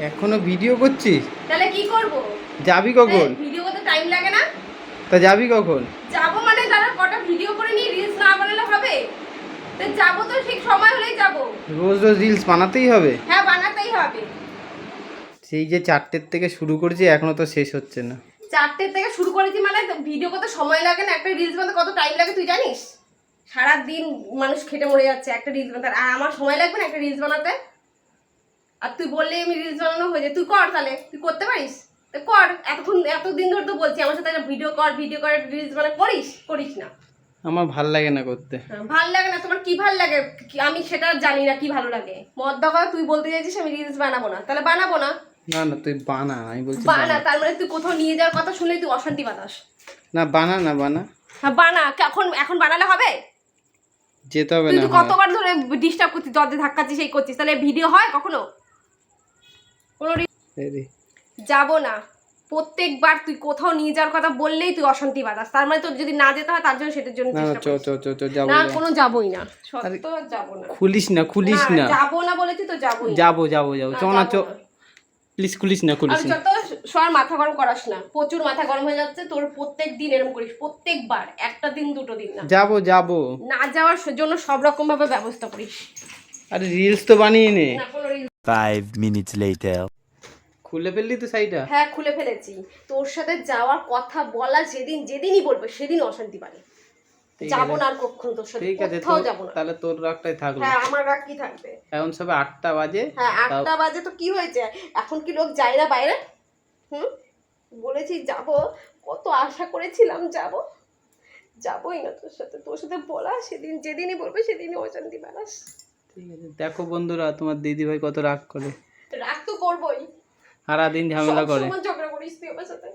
এখনো ভিডিও করছিস? তাহলে কি করব? যাবি কখন? ভিডিও করতে টাইম লাগে না? তা যাবি কখন? যাব মানে তারা কটা ভিডিও করে নিয়ে রিলস না বানালে হবে? তো যাব তো ঠিক সময় হলেই যাব। রোজ রোজ রিলস বানাতেই হবে? হ্যাঁ, বানাতেই হবে। সেই যে 4টের থেকে শুরু করছি এখনো তো শেষ হচ্ছে না। 4টে থেকে শুরু করেছি মানে ভিডিও করতে সময় লাগে না? একটা রিলস বানাতে কত টাইম লাগে তুই জানিস? সারা দিন মানুষ খেটে মরে যাচ্ছে একটা রিলস বানাতে, আর আমার সময় লাগবে না একটা রিলস বানাতে? আর তুই বললে আমি রিলস বানানো হয়ে যায়, তুই কর, তাহলে তুই করতে পারিস তো কর। এতদিন ধরে তো বলছি আমার সাথে একটা ভিডিও কর রিলস বানা, করিস না। আমার ভাল লাগে না করতে। ভাল লাগে না? তোমার কি ভাল লাগে আমি সেটা জানি না, কি ভালো লাগে। মদ দেখা তুই বলতে চাইছিস আমি রিলস বানাবো না, তাহলে বানাবো না। না না তুই বানা, আমি বলছি বানা। তার মানে তুই কোথাও নিয়ে যাওয়ার কথা শুনলে তুই অশান্তি বাতাস। না বানা না বানা। হ্যাঁ বানা। এখন বানালে হবে? যেতে হবে তুই না। তো কতবার ধরে ডিস্টার্ব করছিস, দরজা ধাক্কাচ্ছিস, এই করছিস, তাহলে ভিডিও হয় কখনো? কোনো যাবো না। প্রত্যেকবার তুই কোথাও নিয়ে যাওয়ার কথা বললেই তুই অশান্তি বাতাস। তার মানে তোর যদি না যেতে হয় তার জন্য সেটার জন্য চেষ্টা করিস। না, কোনো যাবোই না। সত্য যাবো না। খুলিস না যাবো না বলেছি তো যাবোই না। যাবো চ না চ, প্লিজ খুলিস না। আর যত সর মাথা গরম করাস না, প্রচুর মাথা গরম হয়ে যাচ্ছে তোর। প্রত্যেক দিন এরকম করিস, প্রত্যেকবার, একটা দিন দুটো দিন না। যাবো না যাওয়ার জন্য সব রকম ভাবে ব্যবস্থা করিস। আরে রিলস তো বানিয়ে নে। না কোনো 5 minutes later. খুলে ফেললি তো শাড়িটা? হ্যাঁ খুলে ফেলেছি। তোর সাথে যাওয়ার কথা বলা যেদিনই বলবে সেদিন অশান্তি পারে। যাবো না আর কখনো তোর সাথে, কোথাও যাবো না। তাহলে তোর রাগটাই থাকলো। হ্যাঁ আমার রাগ কি থাকবে? এখন সবে 8টা বাজে। হ্যাঁ 8টা বাজে তো কি হয়েছে? এখন কি লোক যায় না বাইরে? বলেছি যাবো, কত আশা করেছিলাম যাবোই না তোর সাথে বলা যেদিনই বলবে সেদিনই অশান্তি বানাস। ঠিক আছে, দেখো বন্ধুরা তোমার দিদি ভাই কত রাগ করে। রাগ তো করবোই, সারাদিন ঝামেলা করে। সবসময় ঝগড়া করিস তুই আমার সাথে।